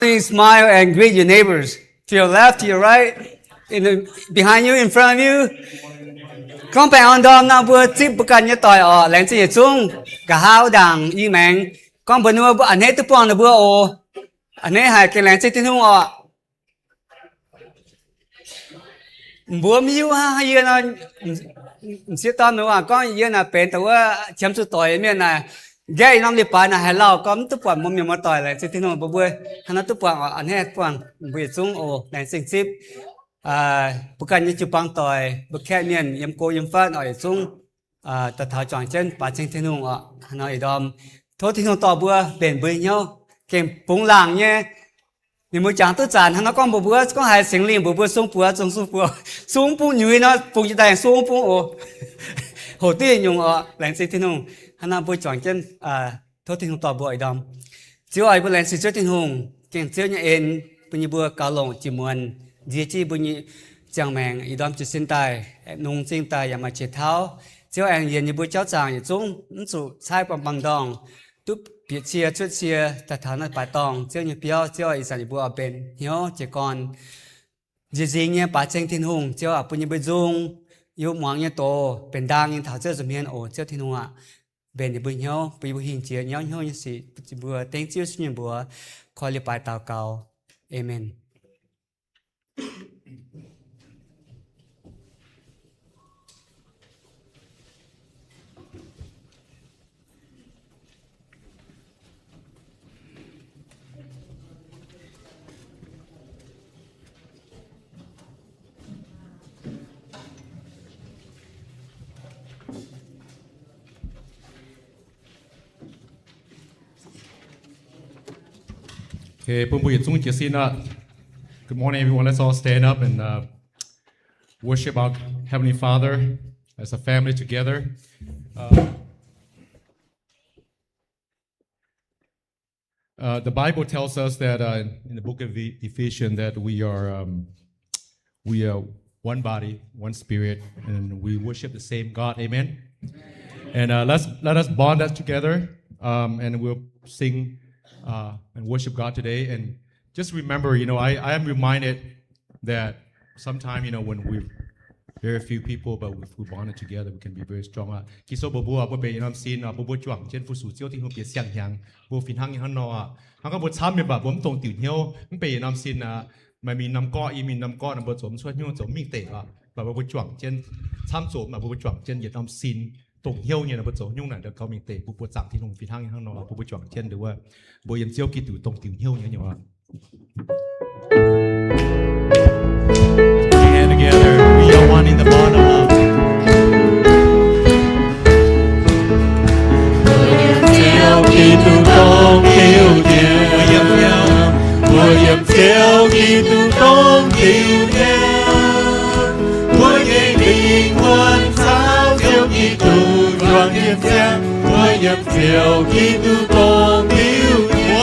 Smile and greet your neighbors. To your left, to your right, behind you, in front of you. Con phải on đom nào vừa tiếp bức ảnh như tỏi ở lên trên chung cả hao đằng y mèn con bữa nữa anh hết tụi là bữa ồ anh hết hai cái lên trên thiên hùng ở bữa miu ha hay là nó sẽ tao nữa con yên là bền tao chấm số tỏi miền này gai năm liệp bài này hay lao con tụi bọn mình mà tỏi lên trên thiên hùng bữa hắn nó tụi bọn anh hết bọn bữa chung ồ lên trên ship bukan như chụp băng tỏi bức kẹt miền yếm cô yếm phát ở chung tật thảo chọn chân bà trên thiên hùng ở nói đom thôi thiên hùng tỏ bữa bền bơi nhau kèm búng làng nhé nếu mới chẳng tốt chán nó con bữa có hai sinh liền bữa xuống bữa nhùi nó bụng chỉ tay xuống bữa ồ hồ tiên dùng ở lên trên thiên hùng hắn bữa chọn chân thôi thiên hùng tỏ bữa đom chiếu ai bữa lên trên thiên hùng kèm chiếu nhà em bữa cao lồng chỉ muốn dì chi bùi nhị chẳng mèng ý đom chỉ xin tài nung xin tài mà chế tháo chiếu anh yên như bùi cháu chàng như chúng chủ sai bằng đòn túp biệt chia chút chia ta tháo nó bài tòng chiếu như béo chiếu ý sản như bùi ở bên nhớ chỉ còn dì nhé bà tranh thiên hùng chiếu ở bùi như bùi dung yêu mong như tổ bên đăng như thảo chiếu dùm hiền ổ chiếu thiên hùng ạ bên như bùi nhớ bùi hình chia nhớ như sĩ bùi tên chiếu xin như bùi khỏi liệp bài tàu cầu amen. Okay, good morning, everyone. Let's all stand up and worship our Heavenly Father as a family together. The Bible tells us that in the book of Ephesians that we are one body, one spirit, and we worship the same God. Amen. And let us bond that together, and we'll sing. And worship God today, and just remember, I am reminded that sometimes, when we're very few people, but if we bond it together, we can be very strong. Khi số bố bố bây giờ xin bố chuẩn trên phụ sủ chiếu thì không biết xiang hàng bố phiền hăng hắn nó hắn có bố tham về bà bố tổng tiểu nhau bây giờ xin mà mình nằm co mình nằm co nằm bố chống xuất nhau chống mình tệ và bố chuẩn trên tham số mà bố chuẩn trên Việt Nam xin tổng hiếu như là bố chống nhung này được cao mình tệ bố chẳng thì không phiền hăng nó bố chuẩn trên đượcว่าbố yên chiếu kỳ tử tổng tiểu hiếu như nhau together we are one in the bond of love. Kitô yêu thương, của yếm chiếu Kitô yêu thương, của những linh hồn sao chiếu Kitô loan yếm chiếu, của yếm chiếu Kitô yêu thương,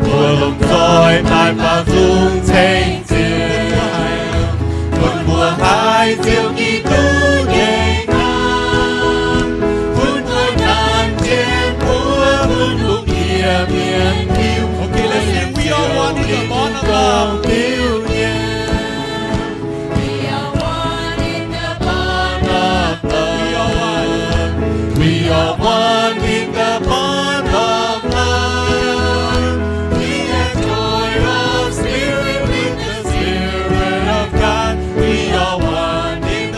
của lồng coi tại bao dung thanh chiếu, của mùa hai chiếu Kitô ngày nam, của tôi đàn trên mùa vun lục địa miền yêu. Okay, let's sing. We are one in the bond of love. We are one in the bond of love. We are one in the bond of love. We have joy of spirit with the Spirit of God. We are one in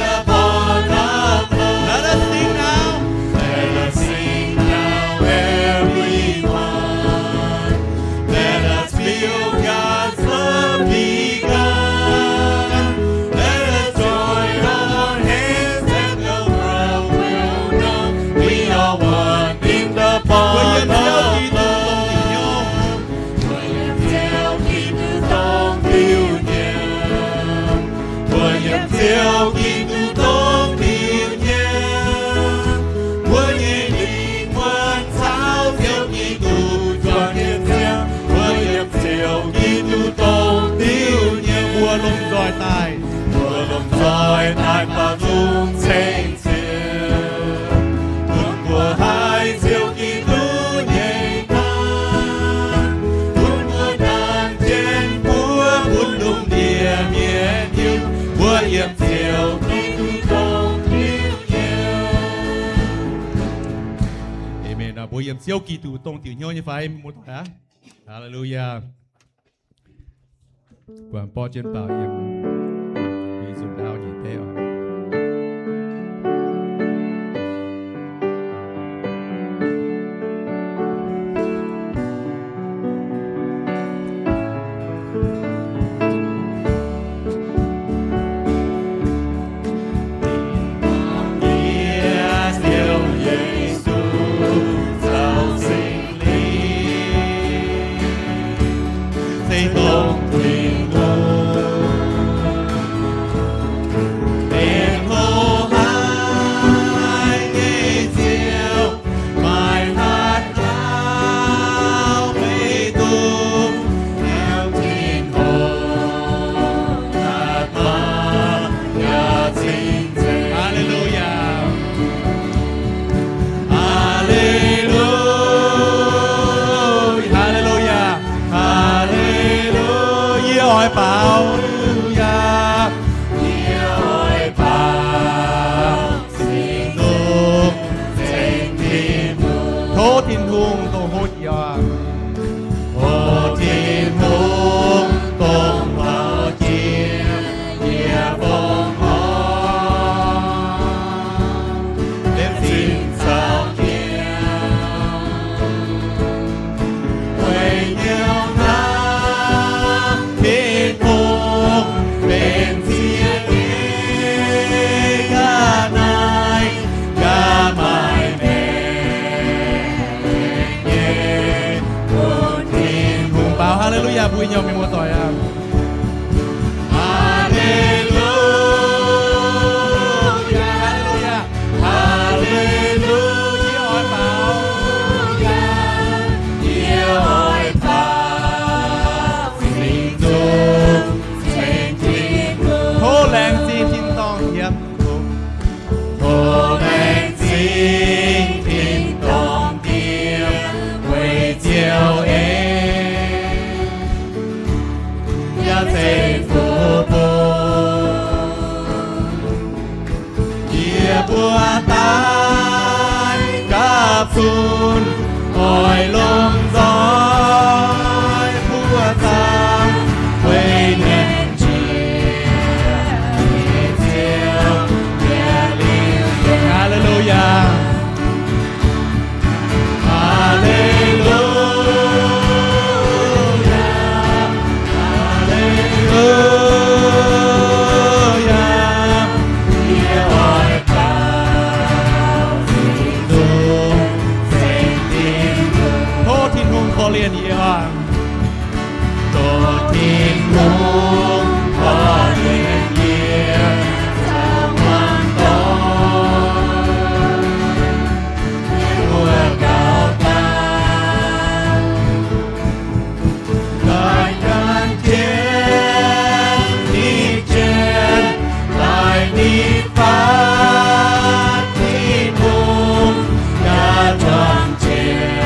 bồi yếm siêu kỳ tụ tông tiểu nhau như phải một hả Hallelujah quảng po trên bảo yếm vì dùng đao nhìn theo vui nhau mình một tội à Hallelujah Hallelujah ôi bảo ôi bảo xin dung xin thiên thô làng xin thiên tông hiệp thô làng xin thiên tông hiệp quê chiều thành phố kia bùa tai cà phun hỏi lom gió bùa tang quê nền chia chiều Hallelujah Hallelujah liên ý hoa tổ thiên cung có liên nghĩa sao hoàn toàn mùa cao ta lại can thiên đi trên lại đi phát thiên cung đã tròn trên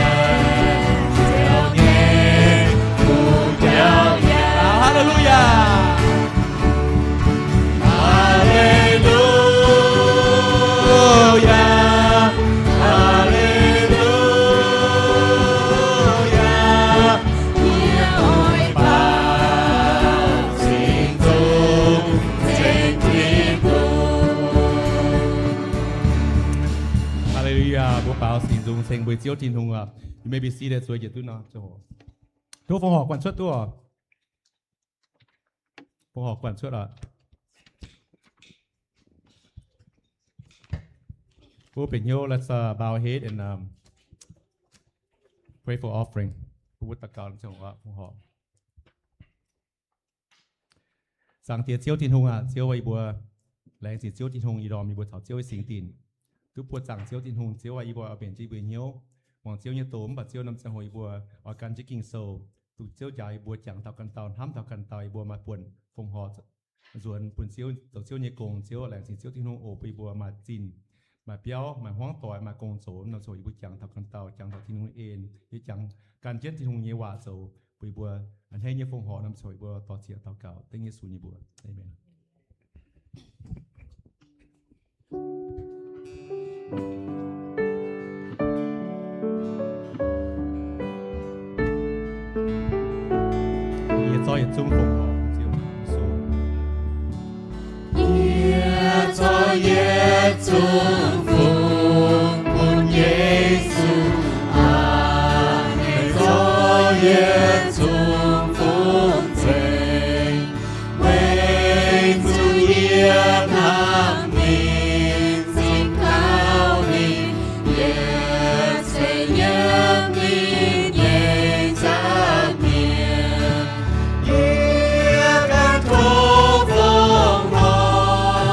thành buổi chiều tin hùng à, you may be seated so tôi nói cho tôi phòng họp quản xuất tôi à, phòng họp quản xuất à, open here let's bow head and pray for offering. Phúc tất cả trong phòng họp. Sáng tiết chiều tin hùng à, chiều vậy bữa lẽ chỉ chiều tin hùng ý đòm ý bữa thảo chiều sinh tin. Tôi buat sang chiếu tin hùng chiếu ai bùa ở biển chỉ bưởi nhiêu, hoàng chiếu như tôm và chiếu năm sang hồi bùa ở căn chỉ kinh sầu, tụ chiếu dài bùa chẳng thảo căn tàu hám thảo căn tàu bùa mà buồn phong họ ruộng buồn chiếu tổ chiếu như cồn chiếu lại chỉ chiếu tin hùng ổ bị bùa mà chín mà béo mà hoang tỏi mà cồn số năm rồi bùa chẳng thảo căn tàu chẳng thảo tin hùng ên, như chẳng căn chết tin hùng như hòa sầu bùa anh hay như phong họ năm rồi bùa tỏ chia tàu cào tên như sùi như bùa, amen. 所以中奉我就说。耶作耶祝福，本耶稣啊，耶作耶祝福罪，为主耶他名，心靠你，耶罪耶名耶加冕，耶干托风浪。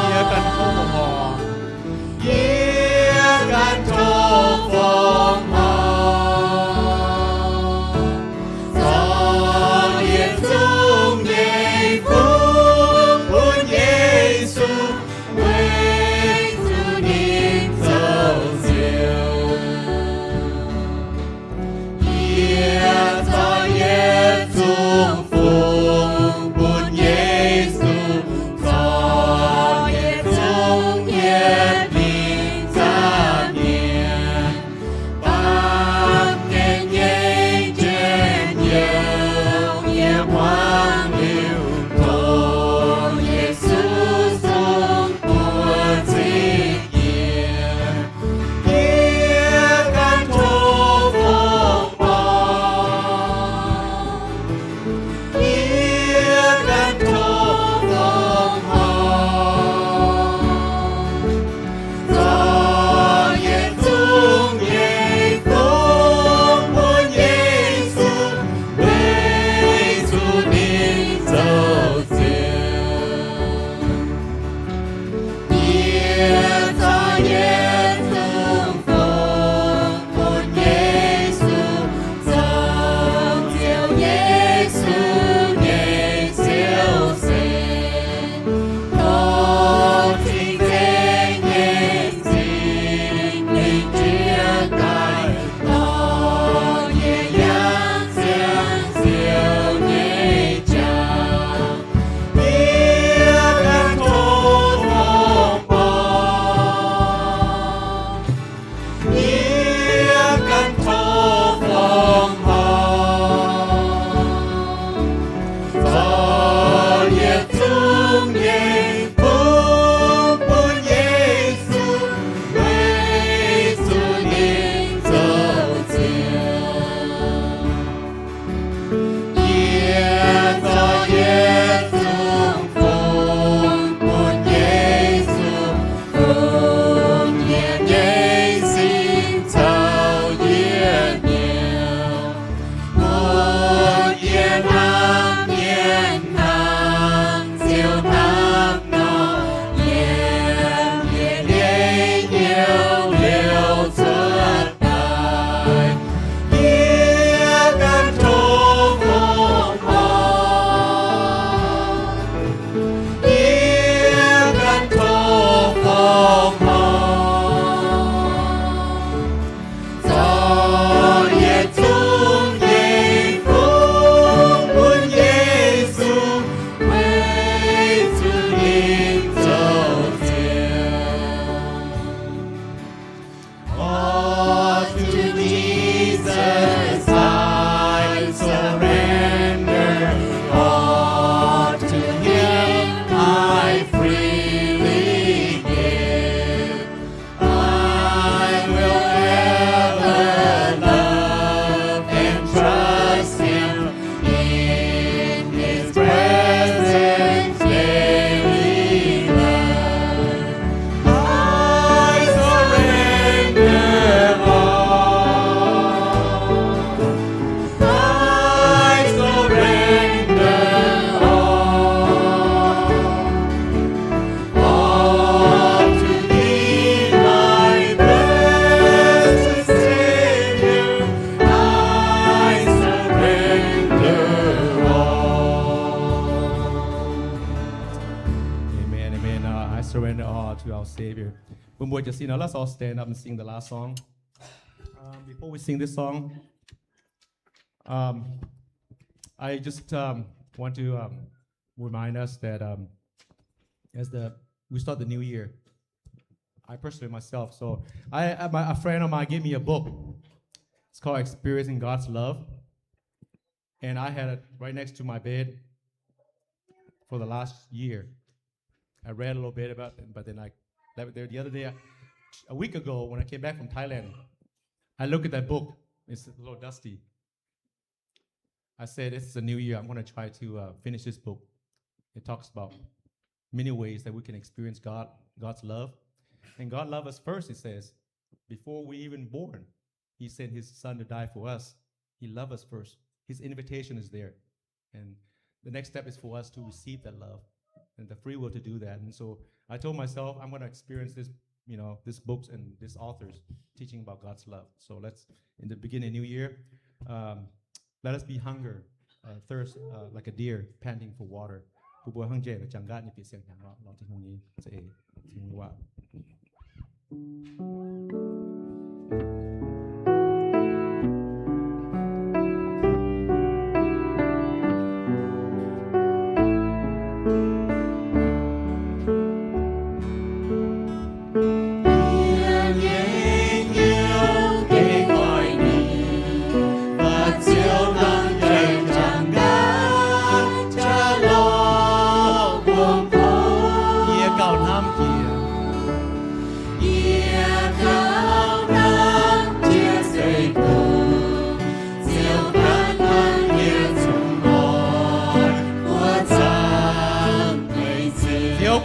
耶干托风浪，耶干托风浪，早夜中耶父本耶稣为主领走就，耶早夜祝福本耶稣。早夜中夜领加冕，百年夜间有夜光流，同耶稣送我经验，夜干托风浪，夜干托风浪。早夜中夜风本耶稣为主领走就，夜早夜中风本耶稣走就耶稣也救谁，都听见眼睛明觉改，到夜阳将就你家，夜干托风浪，夜干托风浪。早夜中夜风本耶稣为主领走就，耶早夜中风本耶稣，风夜夜心早夜鸟，我也难免难就难恼，夜泪又流出来，夜干托风浪，夜干托风浪。早夜中夜风本耶稣为主领走就。Oh, to Jesus I surrender, all to Him I freely give. I will ever love and trust Him in His presence daily life. I surrender all. I surrender all. All to Thee, my blessed Savior, I surrender all. Amen, amen. I surrender all to our Savior. When we're just, let's all stand up and sing the last song. Before we sing this song, I just want to remind us that as we start the new year, I personally myself, so a friend of mine gave me a book. It's called Experiencing God's Love. and I had it right next to my bed for the last year. I read a little bit about it, but then I left it there. The other day, a week ago, when I came back from Thailand, I looked at that book. It's a little dusty. I said, this is a new year. I'm going to try to finish this book. It talks about many ways that we can experience God's love. And God loved us first, it says. Before we even born, he sent his son to die for us. He loved us first. His invitation is there. And the next step is for us to receive that love and the free will to do that. And so I told myself, I'm going to experience this, this books and this authors teaching about God's love. So let's, in the beginning of New Year, let us be hunger, thirst like a deer panting for water. Cô bố hăng dễ và chẳng gạt như phía xem nhàng nó thì hùng nhí sẽ thì hùng quả.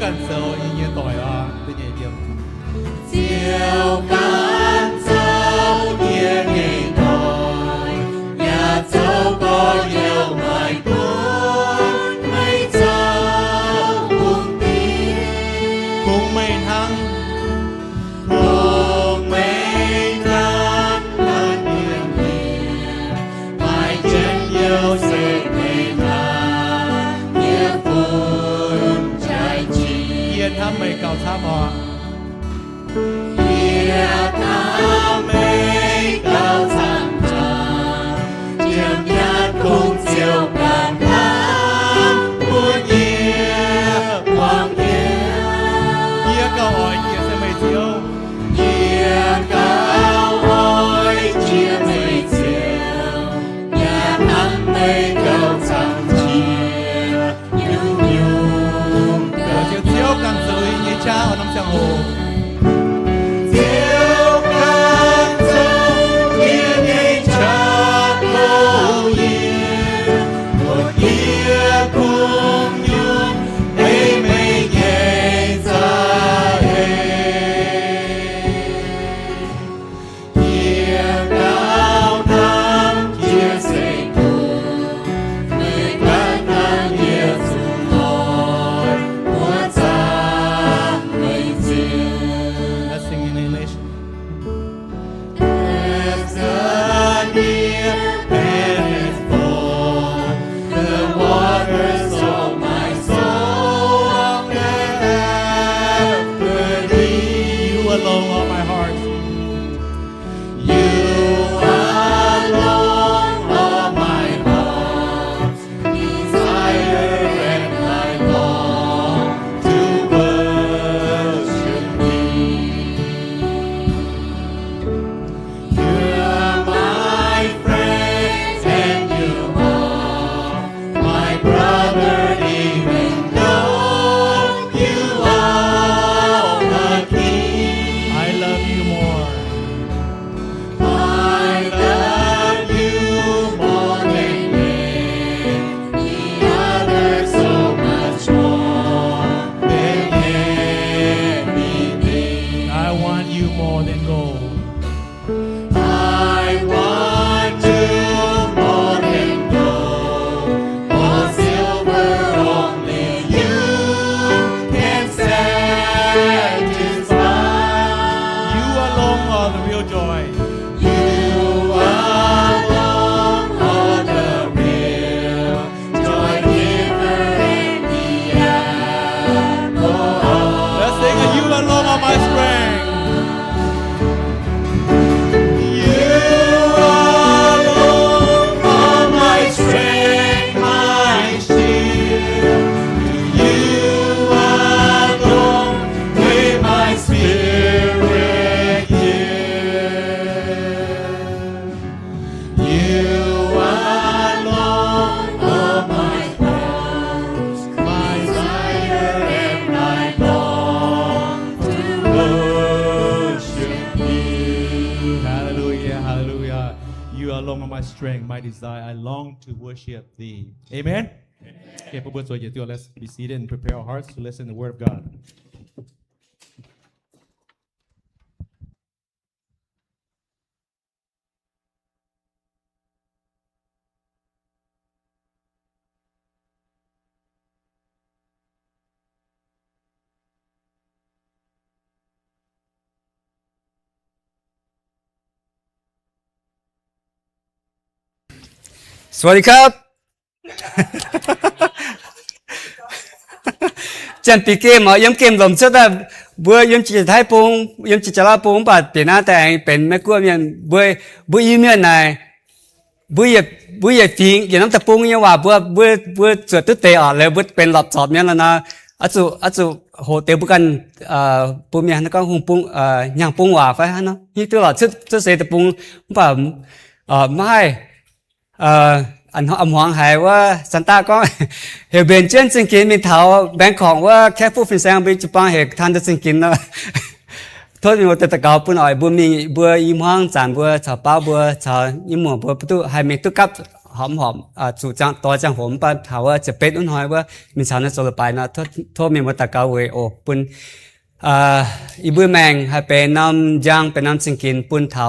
Cần sâu ý nghĩa tội à, tôi nhảy điểm. Chiều can sâu nghĩa ngày tội, nhà châu có nhiều ngày cuốn, mây châu cùng tiếng, cùng mây thăng thân yên hiền, mãi chân yêu sẽ ngày tháng nghĩa vui. Thăm mây cầu thăm họ. Thăm mây cầu thăm tròn, chiêm nhát cùng chiều càng thắm, buồn nhẹ hoàng nhẹ cầu hỏi nhẹ sẽ mây chiều, nhẹ cầu hỏi chia mây chiều, nhẹ thăm mây cầu thăm chia, nhung nhung. Chiều càng dưới như cha ở năm strength, my desire. I long to worship Thee. Amen. Okay, let's be seated and prepare our hearts to listen to the Word of God. สวัสดีครับ จันปีเกมย้ำเกมหลมเชื่อแต่บัวย้ำจิตไทยปงย้ำจิตจราปงปัดเปลี่ยนหน้าแต่งเป็นแม่กลัวเมียนบัวอีเมียนไหนบัวอย่าฟิงอย่าน้ำตะปุงยังว่าบัวเสือตุ้เตะอ่อนเลยบัวเป็นหลอบสอบเนี้ยแล้วนะอาจุโหเตะบุกันปูเมียนแล้วก็หงปุงย่างปุงว่าไฟฮะเนาะนี่ตัวหลอดชื่อเสตะปุงป่ะไม่anh họ hoàng hảiว่าสันตาก็ เหตุเป็นเช่นสิ่งกินมีเท้าแบงของว่าแค่ผู้ฟินแซงไปจุปังเหตุทันจะสิ่งกินนะโทษมีว่าแต่เก่าปุ่นอ่อยบัวมีบัวยิ้มห้างจานบัวชาวป้าบัวชาวยิ้มหมวบัวประตูให้มีตุกับหอมสู่จังตัวจังผมป้าถามว่าจะเป็นอุ่นหอยว่ามีชาวนั้นสลบไปนะโทษมีว่าแต่เก่าเวโอปุ่นอีบัวแมงให้เป็นน้ำย่างเป็นน้ำสิ่งกินปุ่นเท้า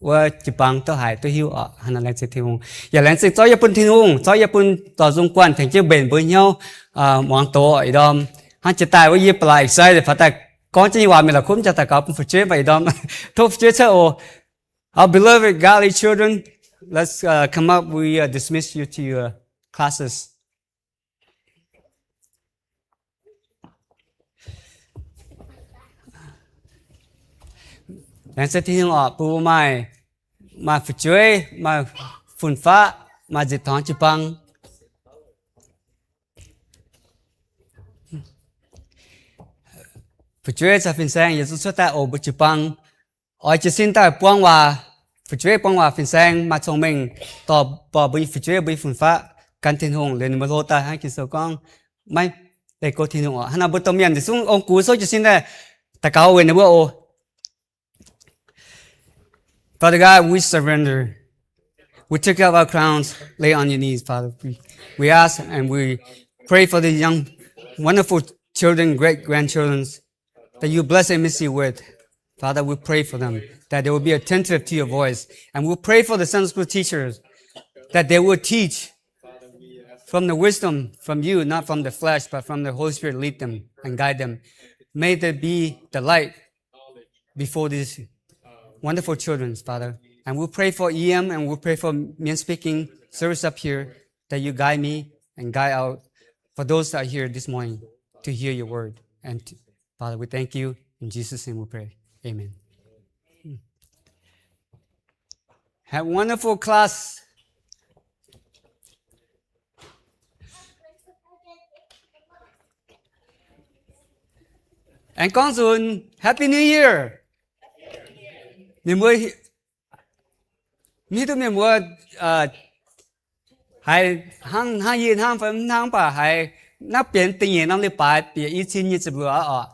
ว่าจีบังตัวหายตัวหิวฮันนั่นแหละสิที่หงอย่าแหลงสิจ้อยอย่าปุ่นที่หงจ้อยอย่าปุ่นต่อจงกวนถึงจะเบนบุญเหี่ยวมองโตอีดอมฮันจะตายว่ายีปลายใส่แต่พอแต่ก่อนจะว่ามีละคุ้มจะตะกับปุ่นฝึกเชื่อไปอีดอมทุกเชื่อเชื่อโอ Our beloved godly children let's come up we dismiss you to your classesแหลงสิที่หงปูไม่มาฝึกช่วยมาฝุ่นฟ้ามาจิตท้องจิปังฝึกช่วยจะฟินแซงอย่าสุดแต่โอบุจิปังอ้อยจะสิ้นแต่ปวงว่าฝึกช่วยปวงว่าฟินแซงมาชงเมงต่อบ่บุยฝึกช่วยบุยฝุ่นฟ้ากันทิ้งหงเรียนมาโลตาให้กินสกองไม่ได้ก็ทิ้งหงฮันนาบุตรเมียนจะส่งองกูโซจะสิ้นแต่ตะเกาเวนเวอโอFather God, we surrender. We take up our crowns, lay on your knees, Father. We ask and we pray for the young, wonderful children, great-grandchildren, that you bless and mercy with. Father, we pray for them, that they will be attentive to your voice. And we pray for the Sunday school teachers, that they will teach from the wisdom from you, not from the flesh, but from the Holy Spirit, lead them and guide them. May there be the light before these wonderful children, Father. And we'll pray for EM and we'll pray for me speaking service up here, that you guide me and guide out for those that are here this morning to hear your word. And Father, we thank you. In Jesus' name we pray. Amen. Have a wonderful class. And Konsun, Happy New Year! 你们，你都没么还行业行分行吧，还那边定业那里摆别1000不啊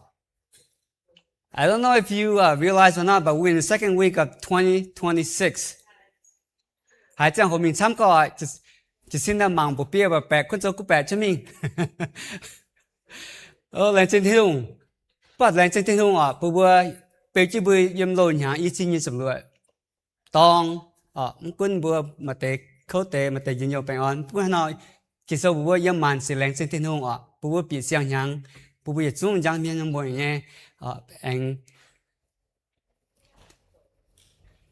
？I don't know if you realize or not, but we're in the second week of 2026. 还在后面参加，就现在忙不别吧，白困着个白出名。来真听，不来真听啊，不。ไปจีบุยยมโลนหาอีสิ่งนี้สำรวจตองมันกุ้นบัวมาเตะเขาเตะมาเตะยิงโยไปอ่อนพวกน้อยกิจบัวยามมันสิแรงสิ่งที่นุ่งบัวปีเสียงยังบัวจุ่มยังเมียนยังบ่อยเงี้ยเอง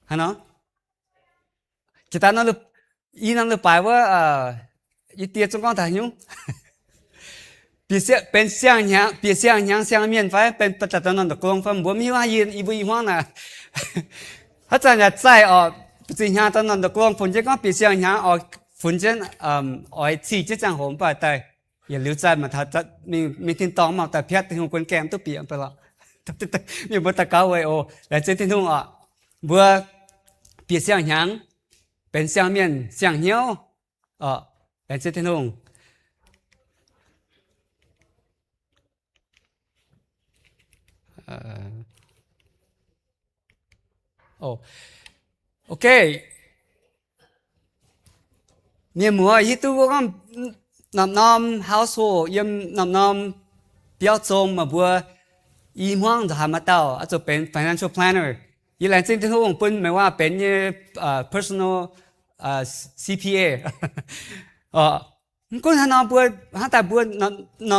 ฮะเนาะกิตานั่นอีนั่นเลยไปว่าอีเตี้ยจงก้อนถ่ายยุ่งปีเสียเป็นเสียงยังปีเสียงยังเสียงเมียนไฟเป็นประจัตนนตะกลงฟังบัวมีว่ายืนอีบุยห้องน่ะถ้าจะอยากใส่สิ่งยังตนนตะกลงฝนจะก็ปีเสียงยังฝนจะอ้อยสีจะจังหอมไปแต่อย่าลืมใจมาถ้าจะมีทิ้งตองมาแต่เพียรทิ้งคนแก้มตัวเปียกไปละมีบัวตะเกาไว้โอแล้วจะทิ้งทุ่งบัวปีเสียงยังเป็นเสียงเมียนเสียงเหี้ยวแล้วจะทิ้งทุ่งโอเค เนี่ยมัวฮิตุก็น้ำ household ยังน้ำเปียวจงมาบัวอีม่วงจะทำมาเต้าอาจจะเป็น financial planner ยี่หลายสิ่งที่เขาบอกเป็นไม่ว่าเป็นpersonal CPA ก็ถ้าน้ำบัวถ้าแต่บัว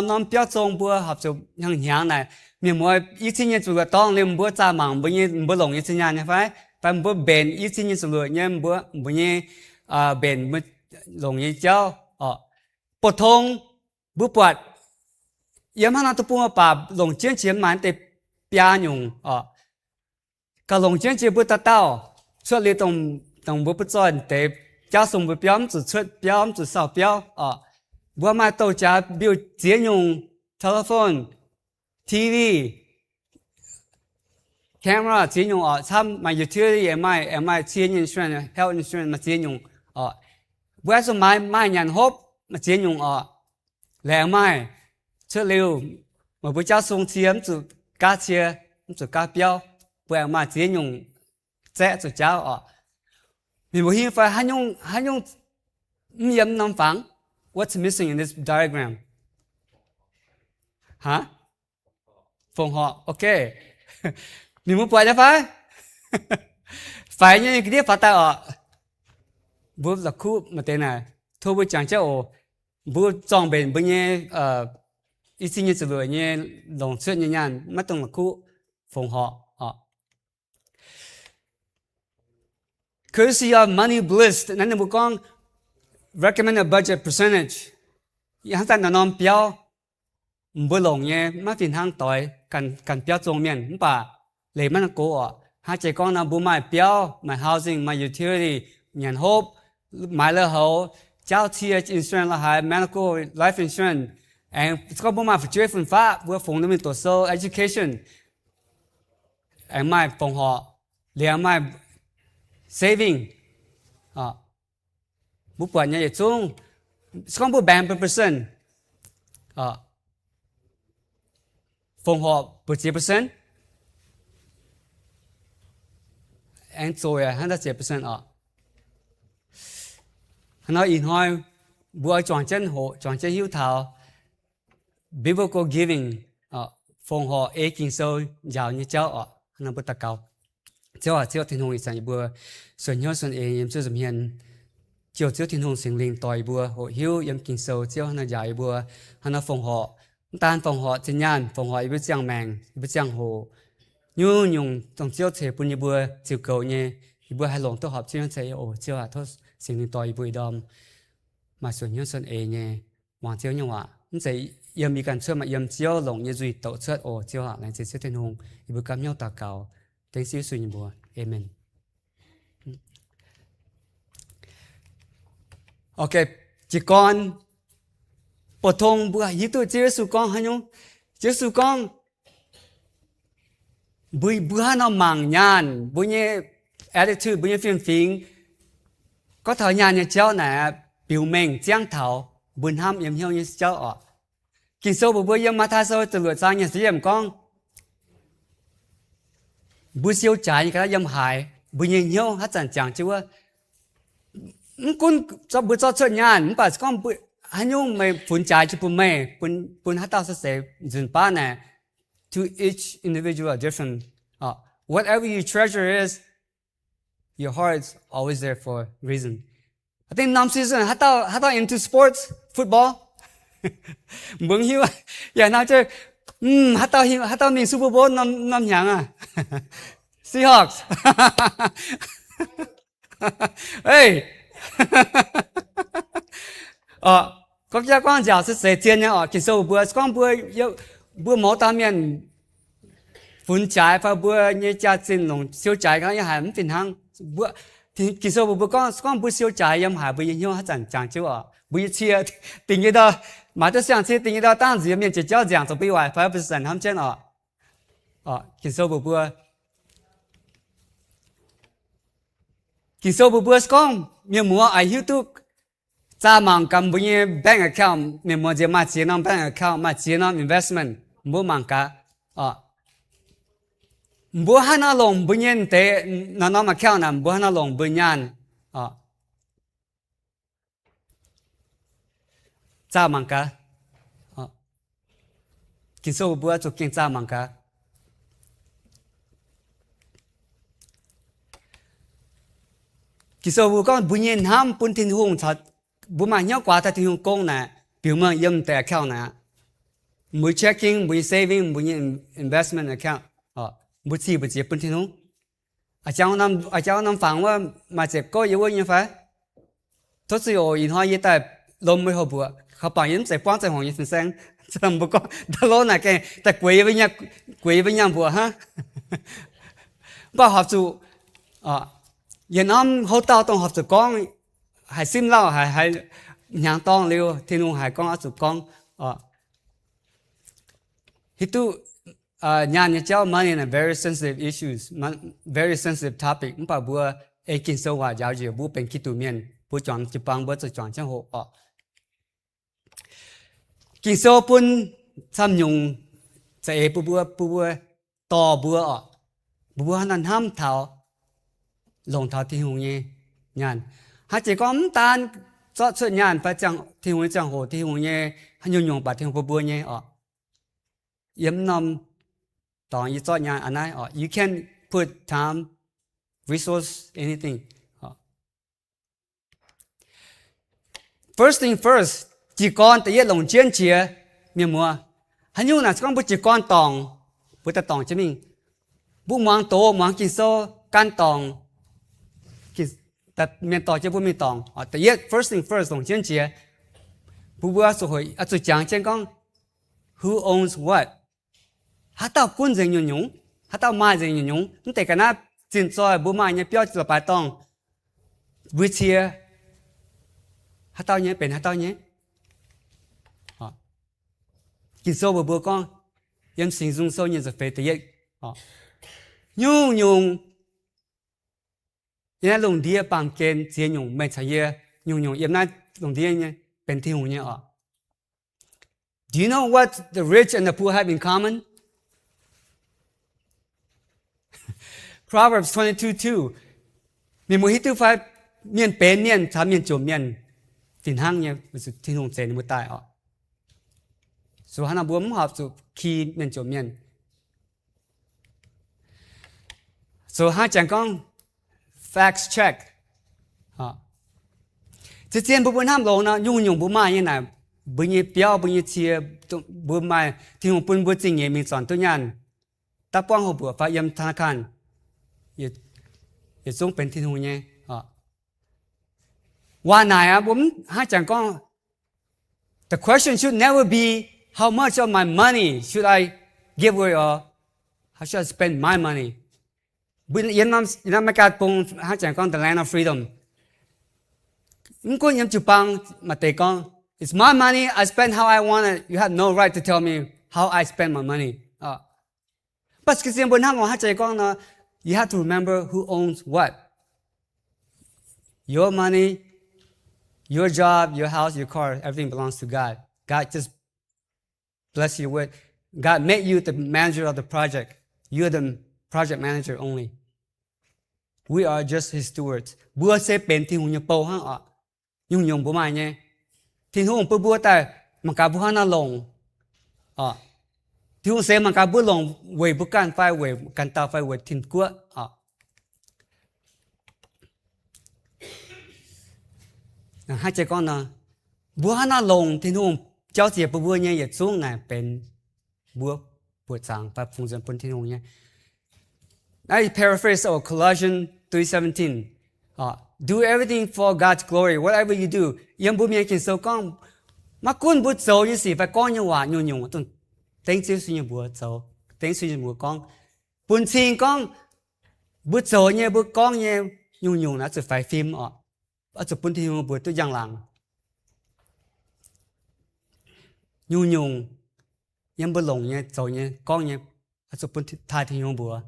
น้ำเปียวจงบัวหับจะยังเหี่ยงไหนเนี่ยมัวอีสิ่งนี้จุดต้องเรียนบัวจ่ามังบัวเนี่ยบัวหลงอีสิ่งนี้นะไฟไปบัวเบนอีสิ่งนี้สุดเนี่ยบัวเนี่ยเบนบัวหลงอีเจ้าปวดท้องบุปวดยามหาตัวปุ่มป่าหลงเจียนเฉียนมันแต่ปียหยุ่งก็หลงเจียนเฉียนบุตรเต้าช่วยเลี้ยตรงบุปผาแต่เจ้าสมบุปผาจุดช่วยผาจุดสาวผาบัวมาโตจ้าบิวเจียนหยุ่งโทรศัพท์ทีวีcamera เจียนหยุ่งทำมา utility ไม่เจียนinsurance health insurance มาเจียนหยุ่งบัวสมัยไม่ยันฮบมาเจียนหยุ่งแรงไม่เชื่อเร็วมาบุเจ้าทรงเทียมจุดกาเชียจุดกาเปียวเปลือกมาเจียนหยุ่งแจ๊จุดเจ้ามีบุหินไฟหันยงมียำน้ำฝัง what's missing in this diagram ฮะฟงหอโอเคมีมุกปล่อยได้ไฟไฟเนี่ยกี่เดียวฟ้าตาบุหลักคู่มาเต้นน่ะทั่วบุจังเจ้าบุจองเป็นบุเนี่ยอีสิ่งนี้จะรวยเนี่ยหลงเชื่อเนี่ยไม่ต้องหลักคู่ฟงหอCourtesy of Money Bliss นั่นเป็นบุกอง recommended budget percentage ยังแต่นอนเปียวบุหลงเนี่ยไม่เป็นทางต่อยกันเปียวจงเมียนป่ะเลยมันโก้หาใจกองนั้นบุไม่เปียวไม่ housing ไม่ utility เมียน hope ไม่เลือเขาเจ้า TH insurance ละหาย medical life insurance ก็บุมาช่วยฝุ่นฟ้าบัวฟงนั่นเป็นตัว so education ไม่ฟงหอเลี้ยงไม่saving บุปผาเนี่ยจุงสกังบุแบงเป็นเปอร์เซ็นต์ฟงหอบุจีเปอร์เซ็นต์ตัวฮันได้7%ฮันเอาอินหอยบัวจวนเจนหัวจวนเจนหิวเท้า biblical giving ฟงหอกินโซ่ยาวนี่เจ้าฮันเอาบุตรเก่าเจ้าทิ้งหงอีสันบัวส่วนยอดส่วนยังช่วยสมเห็นเจ้าทิ้งหงสิงลิงต่อยบัวหัวหิวยังกินโซ่เจ้าฮันเอาใหญ่บัวฮันเอาฟงหอตานฟงหอเจียนฟงหออีบุจังแมงอีบุจังหัวยุ่งต้องเจ้าเทปุ่นอีบัวเจ้าเก่าเนี่ยอีบัวให้หลงตัวหอบเจ้าเทเจ้าทศสิ่งลิงต่อยอีบัวดอมมาส่วนยอดส่วนเนี่ยวางเจ้ายังว่านั่นจะยังมีการเชื่อมายังเจ้าหลงยังจุยโตเชื่อเจ้าหลังจากเจ้าทิ้งหงอีบัวกำยอตาเก่าเต็งซิวสุยบัวเอเมนโอเคจีกอนปฐมบัวยิ่งตัวเจ้าสุกองฮันยงเจ้าสุกองบุหน้ามังยานบุญเนี่ย attitude บุญเนี่ยฟิงก็เท่ายานเนี่ยเจ้าไหนผิวเมงเจียงเท่าบุญห้ามยังเหี่ยวเนี่ยเจ้ากินโซ่บุญยังมาทาโซ่ตรวจสร้างเนี่ยเสียมกองบุญเสียวใจก็ยังหายบุญยังเหี่ยวฮัจจันจังชื่อว่าคุณจะบุญจะเชิญงานมันปัสก้องบุญฮันยงไม่ฝุ่นใจชื่อปุ่นไม่ปุ่นฮัตตาเสียจุนป้าเนี่ยto each individual are different. Whatever you treasure is, your heart's always there for a reason. I think nam season, hata into sports, football. Mừng hiu, yeah, now chơi, hata mình Super Bowl năm nhàng à. Seahawks. Hey. Có gia quan giáo sẽ sẽ tiền nha, kỳ sau bữa máu tam miền phun trái và bữa như cha xin lòng siêu trái cái như hàm tình hăng bữa thì kỳ sau bữa con bữa siêu trái yếm hải bữa nhiều hát chẳng chứ bữa chia tình như đó mà tôi想吃tình như đó当时面只教讲就比外5%他们真kỳ sau bữa con miền mua ai YouTube cha mang cầm bữa như bank account miền mua chỉ mà chỉ nằm bank account mà chỉ nằm investment mua mang cả mua hana long bữa nhiên tế nó account nằm mua hana long bữa nhan cha mang cả kinh số bữa cho kinh cha mang cả kinh số bữa con bữa nhiên ham bún thiên hùng thật bữa mà nhớ quá thật thiên hùng công nè biểu mà yếm tại account nè mỗi checking mỗi saving mỗi investment account mỗi chi bữa bún thiên hùng ở cháu năm phẳngว่ามาเจ็บก็อยู่ยังไงทศโยอินหอยแต่ลมไม่หอบบัวเขาปล่อยยิ้มใส่ป้อนใส่หงยิ้มแสงจำบุกก็ตลอดนะแกแต่กุยไปยังบัวฮะบ่หอบจูยันน้ำเขาเต้าต้องหอบจูกล้องหายซิมเล่าหายยังต้องเร็วที่นู่นหายกล้องเอาจูกล้องฮิตุnhà cháu money là very sensitive issues, very sensitive topic. Chúng ta bữa kinh sâu hòa giáo dục bữa bên kia tụi miền bữa chọn chụp băng bữa chọn chẳng hộ kinh sâu pun tham nhung sẽ bữa to bữa hắn ham thảo lòng thảo thì hùng nhé nhàn hắn chỉ có tan cho chuyện nhàn phải chẳng thì hùng chẳng hộ thì hùng nhé hắn nhung bát thì hùng bữa nhé yếm năm you thought you can put time, resource, anything. First thing first, chỉ con tự nhiên lòng chiến chia miền mùa. Hắn nhung là con bút chỉ con tòng, bút ta tòng chứ mình. Bút mang tổ mang kinh số can tòng, đặt miền tòng chứ bút miền tòng. Tự nhiên first thing first lòng chiến chia. Bút bữa số hồi, số chẳng trên con, who owns what? Hát tao quân dành nhung, hát tao mai dành nhung, nhưng tại cái na tiền soi bố mai nhé biểu là bài tòng, bữa chia, hát tao nhé, bền hát tao nhé, kinh số bữa con, em sinh dung sâu như giờ phải tự nhiên, nhung, em lồng đĩa bằng kén chia nhung, mấy trái ye, nhung em na lồng đĩa nhé, bền thiên hùng nhé. Do you know what the rich and the poor have in common? Proverbs 22:2. Mình muốn hít tu phải miền bền miền thám miền chỗ miền tình hăng nhé, sự thiên hùng sẽ một tài số hắn bướm học số khi miền chỗ miền. So hai chẳng con facts check. Chỉ tiên bướm ham lâu na nhung bướm mai như này, bướm như béo bướm như chia bướm mai thiên hùng bướm chính nhé mình chọn tôi nhàn. Ta quang học bữa phải yếm thang khăn. Chúngเป็นที่หูเนี่ยว่าไหนผมให้จังก็ the question should never be how much of my money should I give away or how should I spend my money บุญยันน้ำไม่การปงให้จังก็ the land of freedom ก็ยังจุปังมาเตะก็ it's my money I spend how I want it you have no right to tell me how I spend my money ปัจจุบันบนห้างของให้จังก็นะYou have to remember who owns what. Your money, your job, your house, your car, everything belongs to God. God just bless you with. God made you the manager of the project. You're the project manager only. We are just his stewards. Bữa sẽ bên thiên hùng nhập bầu hả? Nhung bữa mai nhé. Thiên hùng bữa tại mà cả bữa na lồng. Thiên hùng sẽ mà cả bữa lồng về bữa can phải về can tao phải về thiên quốc. Hai trẻ con là bữa na lồng thiên hùng cháu chị bữa nhé giờ xuống này bên bữa sáng phải phụng dưỡng bên thiên hùng nhé. I paraphrase of Colossians 3:17. Do everything for God's glory. Whatever you do, yếm bữa miệng kinh sâu con, mà quân bữa dầu như gì phải con như hòa nhung tuần, tiếng chiếu suy như bữa dầu, tiếng suy như bữa con, buồn xin con, bữa dầu như bữa con như nhung nó sẽ phải phim ở chỗ buồn thiên bữa tôi giang làng, nhung yếm bữa lồng như dầu như con như ở chỗ buồn thái thiên bữa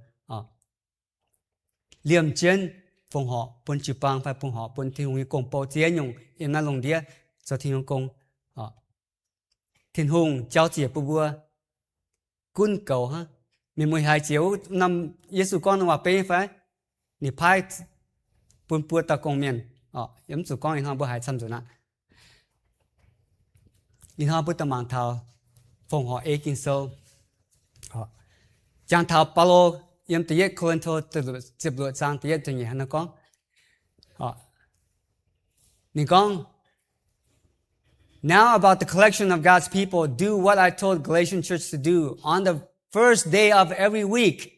liềm chiến phong họ buồn chịu băng phải phong họ buồn thiên hùng cùng bảo chế nhung em na lồng đĩa cho thiên hùng cùng thiên hùng cháu chị bữa quân cầu ha mình 12 chiếu năm Giêsu con nó pe phải ni phai buồn ta công miền em chủ con họ bữa hai trăm rồi nè 因哈不得忙头奉和 A 经受，好，将头保罗因第一哥林多接落章第一段嘢喺度講，好，你講。Now about the collection of God's people, do what I told Galatian church to do. On the first day of every week,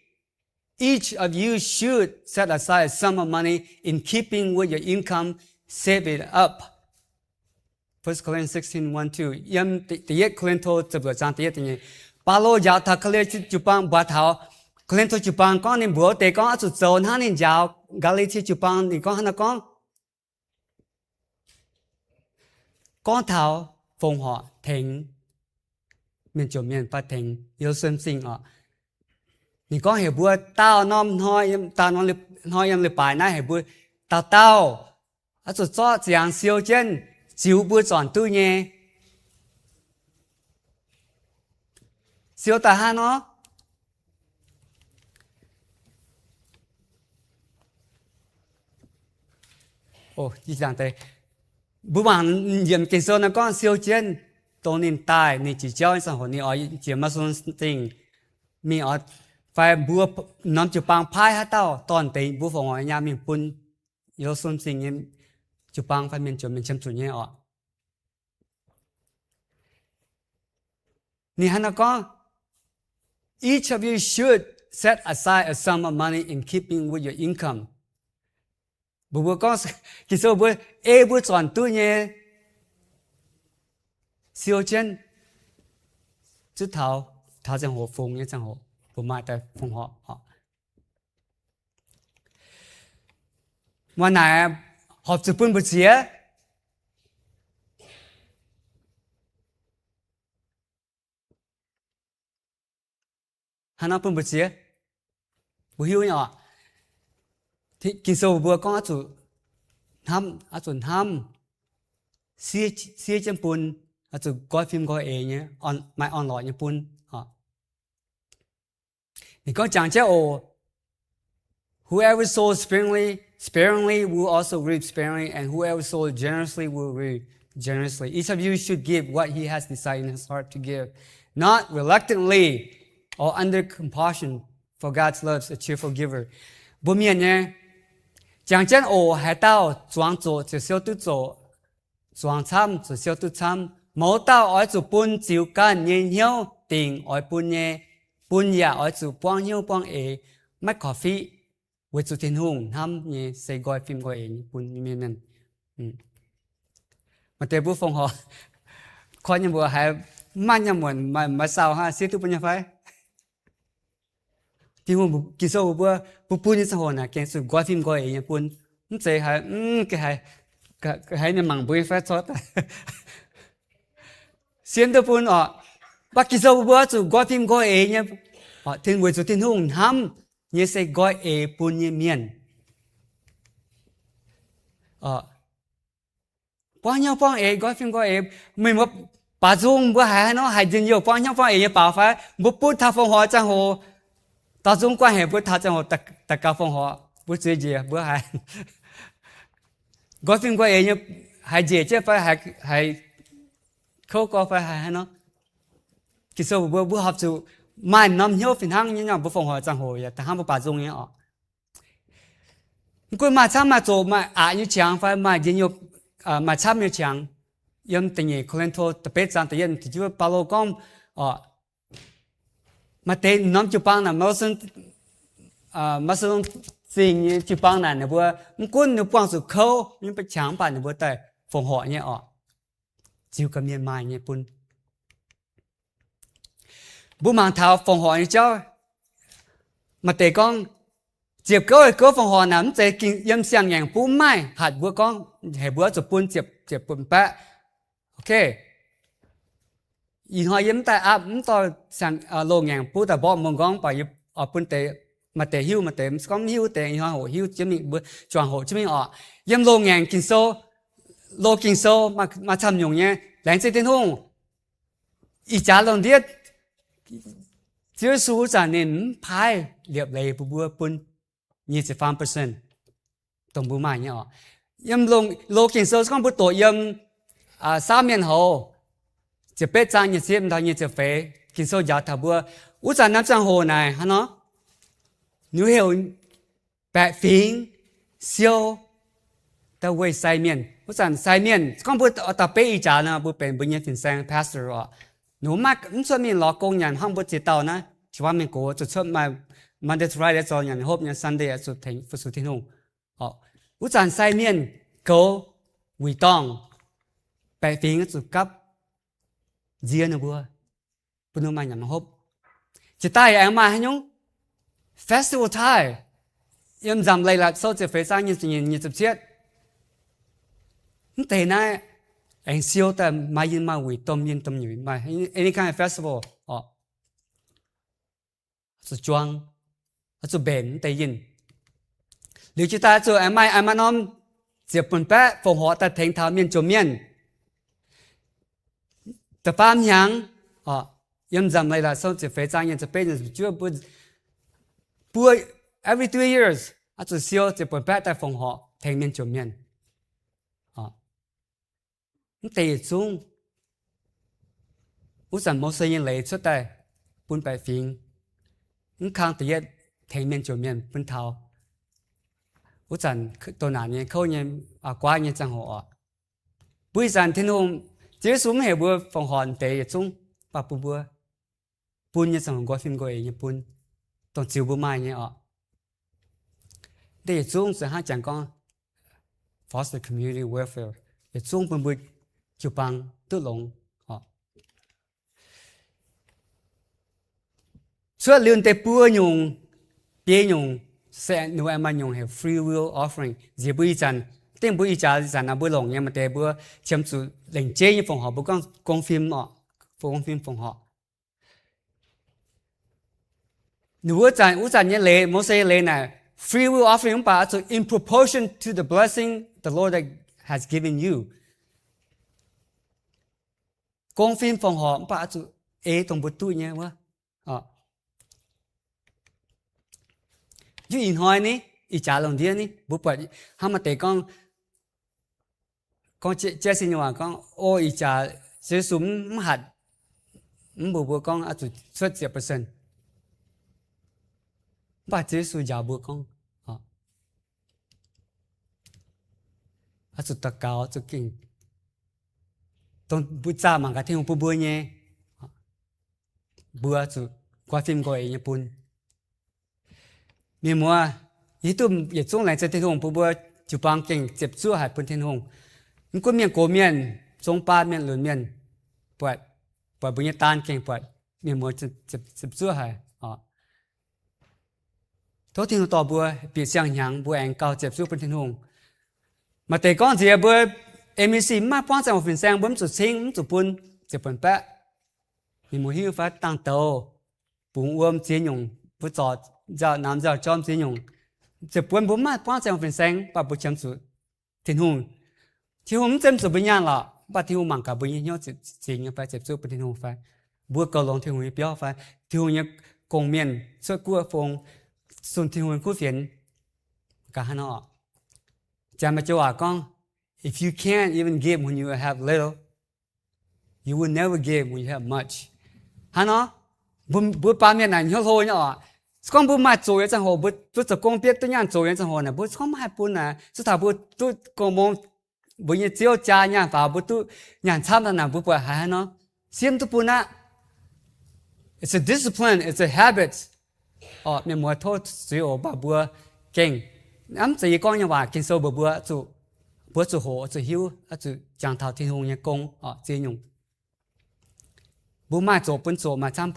each of you should set aside a sum of money in keeping with your income, save it up. 1 Corinthians 16, 1, 2. Yam tiye Korinto teblo jang tiye tiye. Palo yao ta kale chupang batao. Korinto chupang con nin bùa te con atu zon han nin yao. Galatia chupang ni con hana con thảo phong họ thỉnh miền chủ miền phát thỉnh yêu xuân sinh ở你讲系不到那么到那样的摆那系不到啊就做这样修正就不转对呢修大汉哦哦一讲对不忙人经说那讲修正多年代你只教生活你而只嘛算定มีอไฟบัวน้ำจุปังพายฮะเต้าตอนตีบัวฟงอยามีปุ่นโยซุนสิงเงี้ยจุปังไฟเป็นจุดเป็นเชื่อมจุดเงี้ยอ่ะนี่ฮะนะก็ each of you should set aside a sum of money in keeping with your income บัวก็คิดว่าบัวบัวสอนตัวเงี้ยเสียวเจนจุดเท้าจังหัวฟงเงี้ยจังหัวผมมาแต่ฟงhọวันไหนหอบจุปุ่นบุเสียฮันเอาปุ่นบุเสียบุหิวเนี่ยที่กินโซ่บัวก็อาจุทำเสียจังปุ่นอาจุก้อยฟิล์มก้อยเองเนี่ยไม่ออนไลน์เนี่ยปุ่น你讲讲这哦 ，whoever sows sparingly will also reap sparingly, and whoever sows generously will reap generously. Each of you should give what he has decided in his heart to give, not reluctantly or under compulsion, for God loves a cheerful giver. 不免呢，讲真哦，还到装做就小都做，装参就小都参，冇到爱做半照干然后定爱半呢。半夜我做幫腰幫誒乜 coffee 會做天空ทำ嘢四個film個誒半面นั่นมาเตบุฟงhọ คนยังบอกให้มันยังเหมือนมาเศร้าฮะเสียทุกปัญญาไฟที่ผมกินโซ่บัวปุ่นยังสะหน่ะแกงสุดก็ฟิล์มก็เองปุ่นมันเจ๊ให้ก็ให้ในมังบุยไฟซอสเสียนตัวปุ่นอ๋อบางทีเราบอกว่าก็ฟิล์มก็เองเนี่ยถึงวันสุดที่นุ่งทำเนี่ยใส่ก็เอปุ่นเนี่ยเมียนป้อนยาป้อนเอก็ฟิล์มก็เอไม่ว่าป่าจุงบัวหายเนาะหายจริงอยู่ป้อนยาป้อนเอเนี่ยป่าไฟบุปุ่นท่าฟงหัวจังหัวตาจุงกว่าเหตุบุท่าจังหัวตะกาฟงหัวบุเจียบัวหายก็ฟิล์มก็เอเนี่ยหายเจียเจ้าไฟหายเขาก็ไฟหายเนาะ其實我不合作，買南腰分行人家不放好賬號呀，但係不把中人哦。佢買參買做買要強，反買人要買參要強，因定嘢可能拖特別賺啲人，就把老講買啲南就幫啦，冇生สิ่ง就幫啦，你不，佢你幫手扣，你不強把你不帶放好嘢哦，就咁樣買嘢半。bố mang thảo phòng họ như cháu mà để con dịp có phòng họ nắm để kinh yếm sang nhàng bố mai hạt bố con hệ bố chụp bún dịp bún bạ ok họ yếm tại áp to sang lô nhàng bố ta bỏ mông con bảo yếm ở bún tệ mà tệ hiu mà tệ con hiu tệ họ hiu chứ mình bố chọn hộ chứ mình ở yếm lô nhàng kinh sâu mà tham nhung nhé lãnh sẽ tiến hùng ý trả lòng điết Chúa số trả nên phai liệp lệ bùa bún 25% tổng bùa mai nhá yếm lô kinh sâu con bùa tổ yếm 3 miền hồ จะเป็ดจางเนี่ยเสียมทางเนี่ยจะเฟกินโซยาทับบัวอุจารน้ำจังโหนายฮะเนาะนูเฮลแปะฟิงเซียวตะเวยไซเมียนอุจารไซเมียนก็พูดตะเปอีจานะพูดเป็นบุญญาสินแสงพาสเตอร์อ่ะหนูมากส่วนมีหลอกกงยันห้องบุจิตเตานะที่ว่ามันโกจุดชดมามันเดทไรเดซอยันฮบยันซันเดย์สุดถึงสุดที่นู่นอ๋ออุจารไซเมียนโกวีตองแปะฟิงสุดกับเจียนบัวปุ่นมาอย่างมาฮบจะตายเองมาให้ยงเฟสติวัลไทยยามจำเลยละโซเจเฟซ่าเนี่ยสิ่งนี้จะเชื่อแต่น่ะเองเสียวแต่มายินมาวิต้มยินต้มอยู่มาany kind of festival อ๋อสุดจวงสุดเบนแต่ยินหรือจะตายจะเองมาน้อมเจ็บปนแปะฝงหัวแต่เทงเท้าเมียนจมเมียนแต่ฟาร์มยังอ๋อยามจำเลยละโซเจเฟซ่าเนี่ยจะเป็นจู่ปัว every 2 years อาจจะเสียวเจ็บปนแปะแต่ฝงหัวเทงเมียนจมเมียนตีจุงอุสันโมเสยังเลยสุดแต่ปุ่นไปฟิงข้างตีเย็ดแทงเมียนจมเมียนปุ่นเท้าอุสันตัวหนาเนี่ยเขาเนี่ยกว่าเนี่ยจังหัวปุ้ยสันที่นู่นเจ้าสุ่มเหบัวฟงหอนเตยจุงปะปูบัวปุ่นเนี่ยจังหัวกว่าฟิล์มก็เองเนี่ยปุ่นต้องจิวบัวไม้เนี่ยเตยจุงจะหาจังก็ foster community welfare เตยจุงปุ่นบุยchụp bằng tự lồng họ suốt liên tế bùa nhung bia nhung sẽ nếu em ăn nhung hay free will offering gì bùi chăn tên bùi chăn chăn là bùi lồng nhưng mà tế bùa chấm chú lệnh chế như phòng họ bùi con phim họ con phim phòng họ nếu u chăn như lệ mỗi say lệ này free will offering bà so in proportion to the blessing the Lord has given you con phim phòng họ bà chú ế tổng bột tụi nhé quá chứ in hỏi ní ý trả lòng điên ní bố bật hàm mà tế con chế xin nhòa con ô ý trả chế súng hạt bố con chú xuất 10% bà chế súng giáo bố con chú tạc cao chú kinhต้องบุษามันก็ที่ผมบัวเนี่ยบัวสุกว่าฟิล์มก็เองญี่ปุ่นมีมัวยี่ตุ้มยี่จงหลังจากที่ผมบัวจุบังเก่งเจ็บสู้หายปุ่นเทียนหงมันก็เมียนโกเมียนจงปาเมียนหลุนเมียนปวดบุญญาตานเก่งปวดมีมัวเจ็บสู้หายทุกที่เราต่อบัวเปียกเสียงหยางบัวเองเก่าเจ็บสู้ปุ่นเทียนหงมาแต่ก้อนเสียบัวMEC มาป้อนใจของฟินแซงบ่มจุดซิงจุดปุ่นจะปุ่นแปะมีมือหิ้วฟ้าตั้งโตปุ่งอ้วมเจียงผู้จอดเจ้าน้ำเจ้าจอมเจียงจะปุ่นบ่มาป้อนใจของฟินแซงปะบุญชมสุดทิ้งหุ่นที่หุ่นเต็มสุดบุญญาละปะที่หุ่นมังกับบุญญาจุดจริงไปเจ็บสุดปุ่นทิ้งหุ่นฟ้าบัวกอลงที่หุ่นเปี้ยวฟ้าที่หุ่นยังกงเมียนช่วยกู้ฟงส่วนที่หุ่นกู้เฟียนกะฮันอจะมาจัวก้องIf you can't even give when you have little, you will never give when you have much. Hả bữa ba miền này nhớ thôi nhở. Con bữa mai rồi chẳng hồ bữa tôi con biết tôi nhàn rồi chẳng hồ này bữa không hay bữa này. Tôi thà bữa tôi còn mong bữa như chiếu cha nhàn vào bữa tôi nhàn tham là nào bữa hả nó. Xiêm tôi bữa nè. It's a discipline. It's a habit. Mình muốn thôi xíu bà bữa kinh. Ám chỉ con như vậy kinh sâu bữa chủ bữa chủ hồ chủ hiếu chủ chẳng thảo thiên hùng nhà công chế nhung bữa mai chỗ bún chỗ mà trăm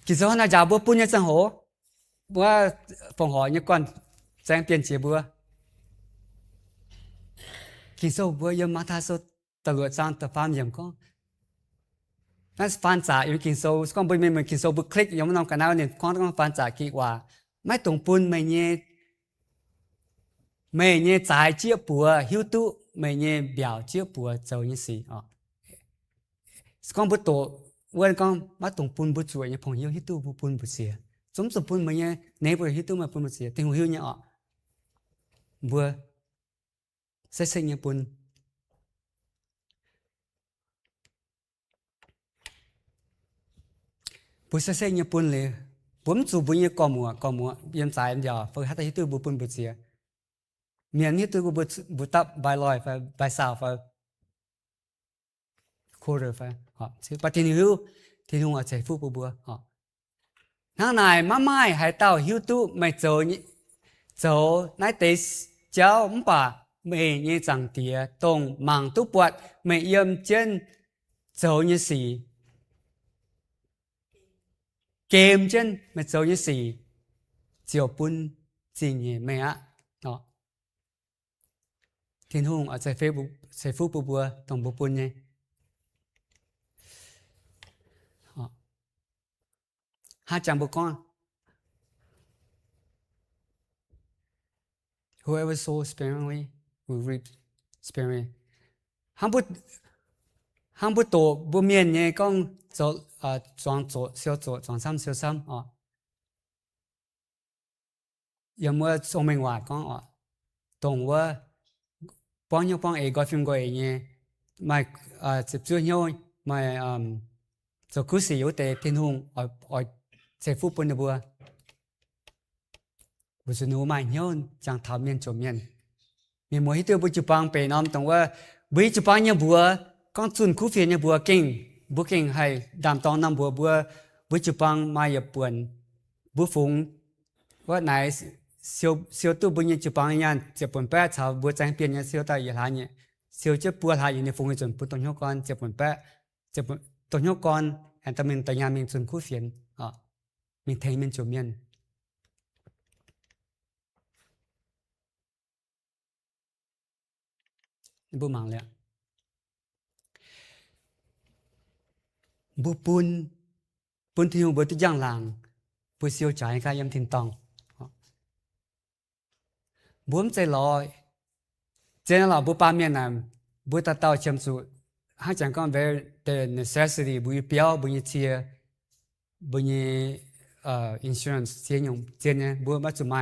kỳ sau này giờ bữa bún nhà chẳng hồ bữa phòng họ như con trang tiền chế bữa kỳ sau bữa giờ mà thay số tờ lụa trang tờ farm gì cóนั่นฟันจ่าอยู่กินโซ่ก็ไม่เหมือนกินโซ่บุคลิกอย่างมันนำกันเอาเนี่ยก็ต้องฟันจ่ากี่ว่าไม่ตรงปุ่นไม่เนี่ยจ่ายเจี๊ยบปัวหิวตู้ไม่เนี่ยเบี่ยวเจี๊ยบปัวเจ้าเนี่ยสิก็บุตรวันก็มาตรงปุ่นบุตรช่วยเนี่ยพงหิวหิวตู้บุปุ่นบุเสียสมสมปุ่นไม่เนี่ยเนบหิวตู้มาปุ่นบุเสียถึงหิวเนี่ยบัวใส่เนี่ยปุ่น不是说日本嘞，我们做不也搞么，人在人家，不还得都不本不接，面你都不打白来发白少发，quarter发，啊，是把天空啊在付不啊，那này má mai hay tao hiếu tu mày dấu nãy tế cháu bà mày như chẳng tía tông mang tu bọt mày yếm chân dấu như xì kèm chân mày dấu như xì chiều bún gì nhỉ mày ạ đó thiên hùng ở giải phúc bù bùa tổng bù bún nhé hai chàng bù con whoever sows sparingly will reap sparingly hàng bút tổ bút miền nhé con chọn chọn xăm giờ mua xong mình hòa con tổng qua bao nhiêu gọi phim gọi nhé mà chụp chưa nhau mà cho cứ sử dụng để thiên hùng ở sẽ phúc bún bùa bùa sự nấu mà nhau chẳng thảo miền chỗ miền mỗi khi tôi bùa chụp bằng bề nôm tổng qua bùi chụp bằng nhà bùa con chuẩn cú phiền nhà bùa kinh hay đàm tông năm bùa chụp bằng mai nhập buồn bùa phụngว่าไหนเสียวตู้บุญยังจุปังยันเจ็บปวดแปะชาวบัวใจเปลี่ยนยังเสียวตายอย่างไรเนี่ยเสียวจะปวดหายอยู่ในฟงจนปุ่นต้นยกก่อนเจ็บปวดแปะเจ็บต้นยกก่อนแอนตามินตัวยามินจนคู่เฟียนมินเทมินจุเมียนบุมังเลยบุปุ่นที่อยู่บนที่ย่างหลังบุเสียวใจกายยำถิ่นตองบุ้มใจลอยเจนเราบุปาเมียนนั้นบุตรเต่าเชื่อมสู่ให้จังก็ very the necessity บุยเปียวบุยเชียบุยinsurance เสียยงเจนเนี่ยบุมาจุไม่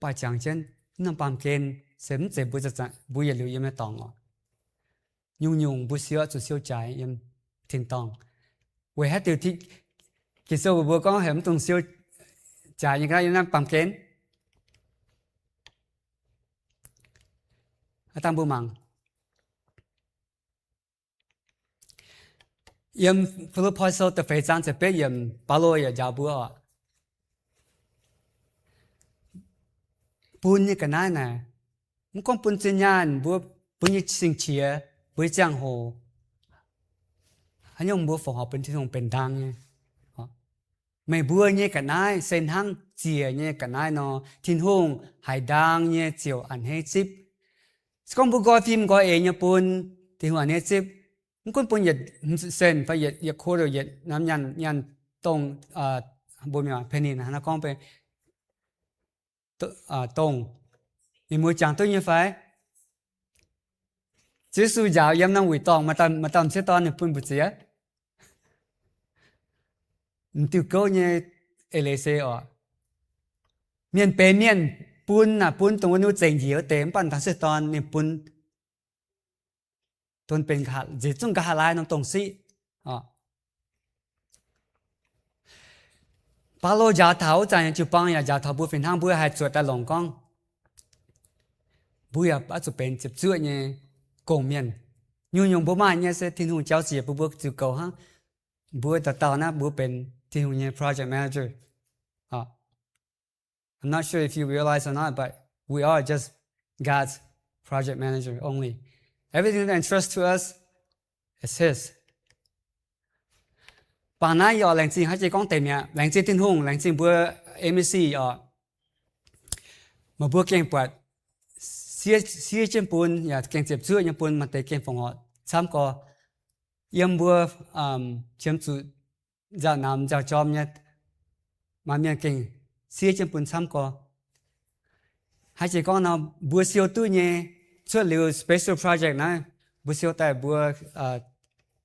ป่าจังเช่นน้ำปามเกณฑ์เสริมเจ็บบุจะบุยเหลียวยังไม่ตองยุ่งบุเสียวจุเสียวใจยังถิ่นตองเวให้ติวที่กิจวัตรบุก็เห็นตรงเสียวใจยังไงยังน้ำปามเกณฑ์ตั้งบุมังยังฟิลิปปินส์แต่非常这边ยัง巴罗也加不ปุ่นนี่กันนั่นนะมันก็ปุ่นจิญญาณปุ่นยี่สิงเชียปุ่นจังโหฮันยงบัวฝงหอเป็นที่ทรงเป็นดังเนี่ยไม่บัวเนี่ยกันนั่นเส้นทางเจียเนี่ยกันนั่นเนาะทิ้งหงหายดังเนี่ยเจียวอันให้จิบก็บุกฟิล์มก็เองเนี่ยปุ่นที่หัวเนี่ยจิบมันก็ปุ่นหยัดเส้นไปหยัดโคตรหยัดน้ำยันตรงบุญมีเพนินนะก็เป็นตรงมีมือจังตัวยังไงจิสุยาวยำน้ำวิตองมาตามเสียตอนเนี่ยปุ่นบุษยมันติวโก้เนี่ยเอเลเซอเมียนเป็นเมียนปุ่นตรงวันนู้นเจ๋งเหี่ยวเต็มปั่นทั้งเสียตอนเนี่ยปุ่นต้นเป็นขาจิจุ่งกะหาลายน้องตรงสิปาโลยาเท้าใจจุปังยาเท้าบุฟินห้างบุยหายจวดแต่หลงกองบุยปัจจุบันจิบจุดเนี่ยกงเมียนยุ่งบุมาเนี่ยเสทิ้งหูเจ้าเสียบุจุเก่าฮะบุยแต่ตอนนั้นบุเป็นทิ้งหูเนี่ย project manager I'm not sure if you realize or not but we are just God's project manager only everything that entrusts to us is Hisป่านนั้นยอแรงจริงให้ใจก้องเต็มเนี่ยแรงจริงทิ้งหงแรงจริงบัวMSCมาบัวเก่งปวดเสียเจ็บปุ่นอย่าเก่งเจ็บเสื้อยังปุ่นมาเตะเก่งฟงหอซ้ำก็ยังบัวเชื่อมสุดจะนำจะจอมเนี่ยมาเมียเก่งเสียเจ็บปุ่นซ้ำก็ให้ใจก้องเราบัวเสียวตู้เนี่ยช่วยเหลือ special project นะบัวเสียวแต่บัว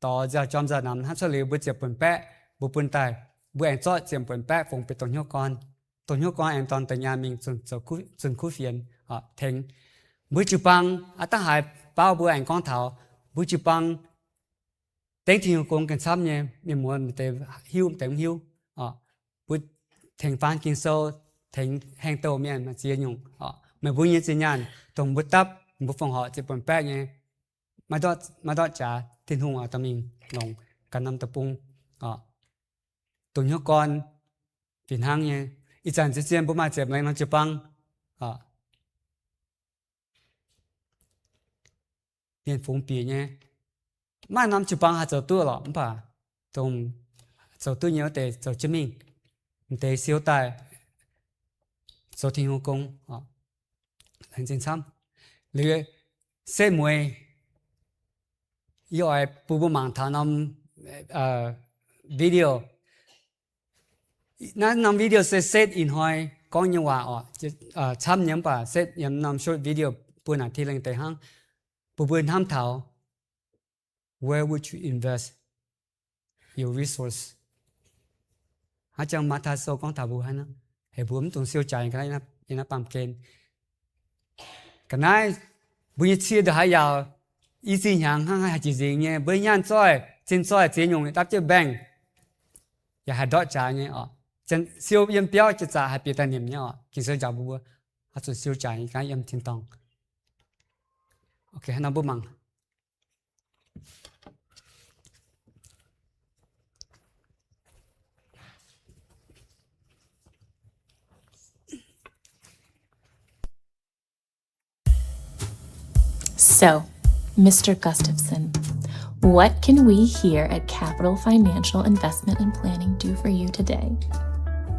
ต่อจะจอมจะนำถ้าเฉลี่ยบุเจ็บปนแปะบุปนตายบุแอนจอดเจ็บปนแปะฟงเป็นต้นยกรแอนตอนแต่ยามิงจนคู่เฟียนเทงบุจุปังอัตหายเป้าบุแอนก้อนเถาบุจุปัง Tên thì cũng cần sắm nhé, nhưng muốn để hiu tem hiu, bút thành phán kinh sâu thành hàng tàu miền mà chia nhung, mà vui như thế nhàn, tổng bút tấp, bút phòng họ chỉ bận bẹ nhé, mà đó trả thiên hùng ở tầm mình lòng cả năm tập trung, tụi nhóc con phiền hang nhé, ít chẳng chỉ xem bút mà chẹp lại nó chụp băng, liền phụng bì nhé. Mà năm chụp băng hạt dầu tua lọ, không phải, trong dầu tua nhớ để dầu chứng minh, để siêu tài, dầu thiên hữu công, hành trình xăm, lưỡi xe mùi, yêu ai bù mạng thảo năm video, năm video sẽ set in hồi có như hòa, chăm nhắm bà set nhắm năm short video bù nà thi lên tới hang, bù tham thảo. Where would you invest your resource? Hãy chăng mà thà sâu con thảo bù hay nó, hệ bùm tuần siêu chạy cái này nó bám kênh. Cái này bây giờ chia được hai giờ, ý gì nhàng hay chỉ gì nhé, bây giờ chơi, trên chơi chỉ dùng đáp chế bank, ya hai đợt trả nhé, chân siêu yếm béo chỉ trả hai biệt tài niệm nhé, khi sơ giáo bù, hãy chọn siêu chạy cái yếm thiên tông. Ok, hãy nắm bút măng. So, Mr. Gustafson, what can we here at Capital Financial Investment and Planning do for you today?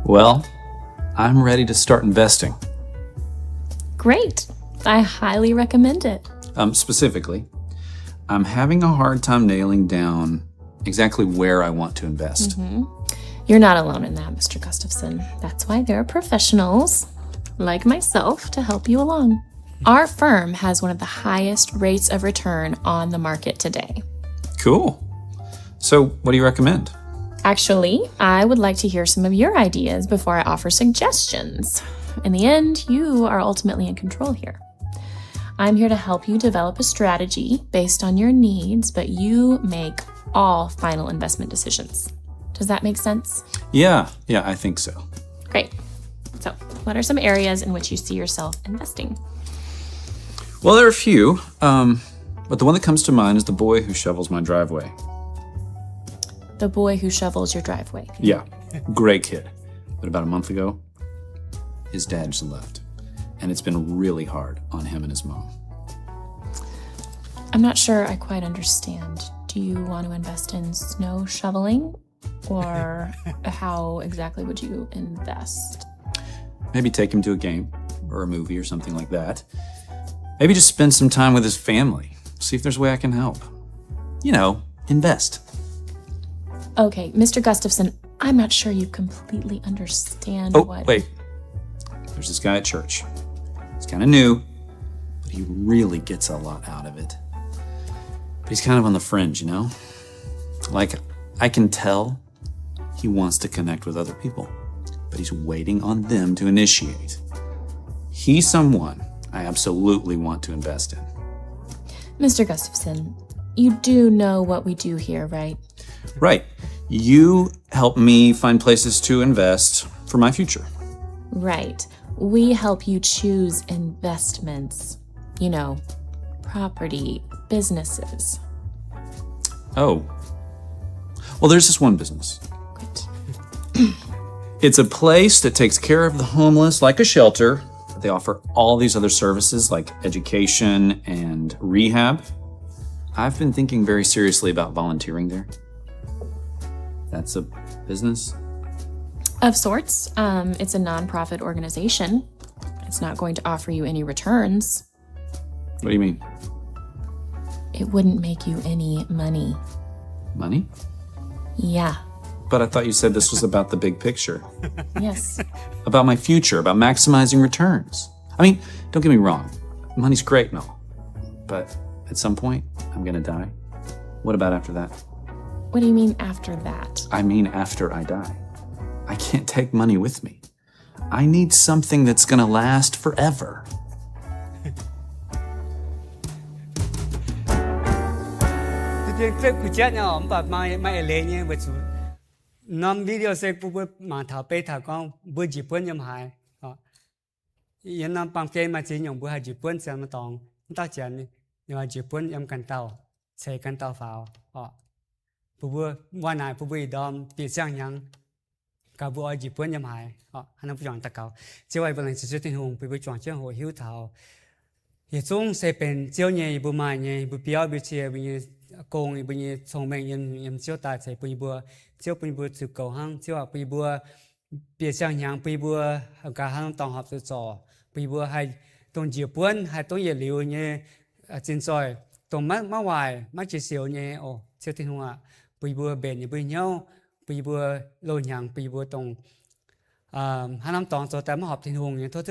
Well, I'm ready to start investing. Great. I highly recommend it. Specifically, I'm having a hard time nailing down exactly where I want to invest. You're not alone in that, Mr. Gustafson. That's why there are professionals like myself to help you along. Our firm has one of the highest rates of return on the market today. Cool. So, what do you recommend? Actually, I would like to hear some of your ideas before I offer suggestions. In the end, you are ultimately in control here. I'm here to help you develop a strategy based on your needs, but you make all final investment decisions. Does that make sense? Yeah, I think so. Great. So, what are some areas in which you see yourself investing? Well, there are a few, but the one that comes to mind is the boy who shovels my driveway. The boy who shovels your driveway. Yeah, great kid. But about a month ago, his dad just left. And it's been really hard on him and his mom. I'm not sure I quite understand. Do you want to invest in snow shoveling? Or how exactly would you invest? Maybe take him to a game or a movie or something like that. Maybe just spend some time with his family. See if there's a way I can help. You know, invest. Okay, Mr. Gustafson, I'm not sure you completely understand what... Wait. There's this guy at church. He's kind of new, but he really gets a lot out of it. But he's kind of on the fringe, you know? Like, I can tell he wants to connect with other people, but he's waiting on them to initiate. He's someone I absolutely want to invest in. Mr. Gustafson, you do know what we do here, right? Right. You help me find places to invest for my future. Right. We help you choose investments. You know, property, businesses. Oh. Well, there's this one business. Great. It's a place that takes care of the homeless like a shelter. They offer all these other services like education and rehab. I've been thinking very seriously about volunteering there. That's a business? Of sorts. It's a nonprofit organization. It's not going to offer you any returns. What do you mean? It wouldn't make you any money. Money? Yeah. But I thought you said this was about the big picture. Yes. About my future, about maximizing returns. I mean, don't get me wrong. Money's great and all. But at some point, I'm gonna die. What about after that? What do you mean after that? I mean after I die. I can't take money with me. I need something that's gonna last forever. chuyện của chết nhau ông bà mai lấy nhé với chú năm video sẽ bữa mà thảo bê thảo con bữa chỉ bữa nhầm hại yên năm bằng cái mà chỉ nhung bữa hai chỉ bữa xem nó tòng ta chuyện nhưng mà chỉ bữa em cần tàu xe cần tàu vào bữaวันไหนbữaดอมปีเสียงยังกับบอยจีบเพื่อนยามหายฮันนับจองตะเกาเจ้าไอ้บริษัทสุดที่หงไปจองเจ้าหัวหิวเท้าเหตุจงเสเป็นเจ้าเนี่ยบุมาเนี่ยบุเปียวบุเชียบุเนี่ยโกงบุเนี่ยส่งแมงยังเจ้าตาใส่ปุยบัวเจ้าปุยบัวสุกเกาหังเจ้าปุยบัวเปียเสียงยังปุยบัวการหันตองหับสุดจ่อปุยบัวให้ตรงจีบเพื่อนให้ตรงเหยียดเหลียวเนี่ยจินซอยตรงมะวายมะจีเสียวเนี่ยโอ้เจ้าที่หงปุยบัวเบนปุยเหี้ยวปุยบัวโลนยังปุยบัวตรงฮันน้ำตองตัวแต่มาหอบทิ้งหงอย่างทั่ว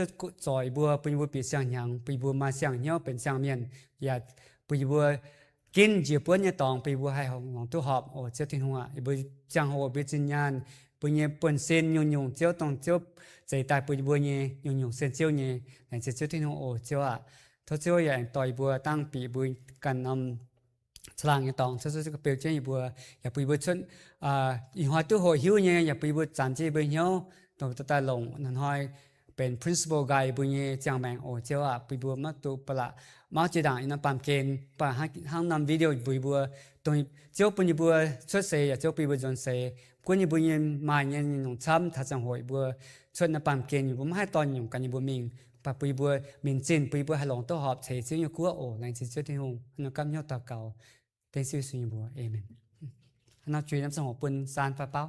จอยบัวปุยบัวปีเสียงยังปุยบัวมาเสียงเหี้ยวเป็นเสียงเมียนอย่าปุยบัวกินจีบเพื่อนเนี่ยตองปุยบัวให้ของตัวหอบโอ้เจ้าทิ้งหงปุยจังหัวปุยจินยานปุยเนี่ยเปิ่นเส้นยุ่งเจ้าตองเจ้าใจตายปุยบัวเนี่ยยุ่งเส้นเจ้าเนี่ยแต่เจ้าทิ้งหงโอ้เจ้าทั่วเจ้าอย่างต่อยบัวตั้งปีบุยกันฉลางอย่างตองซึ่งก็เปลี่ยนใจบัวอย่าปุยบัวชนอีหัวตัวหัวหิวเนี่ยอย่าปุยบัวจานจีบัวเหี้ยวตรงตาลงนั่นห้อยเป็น principal guy บุญเย่จางแมงโอเจ้าปุยบัวมักตัวปละมาจีด่างอินปามเกณฑ์ป่าห้างนำวิดีโอปุยบัวตรงเจ้าปุยบัวช่วยเสียเจ้าปุยบัวจนเสียกุญบุญเย่มาเนี่ยหนุ่มช้ำทัดจังหวยบัวช่วยนำปามเกณฑ์อยู่ผมให้ตอนอยู่กันอยู่บัวมิงป่าปุยบัวมินจินปุยบัวให้หลงตัวหอบเสียชื่ออยู่กัวโอแรงสิช่วยที่หงนักกำยอดตาเก่าเป็นชื่อสุญบัวเอเมนนักจุยน้ำสงบปุ่นซานฟ้าเป้า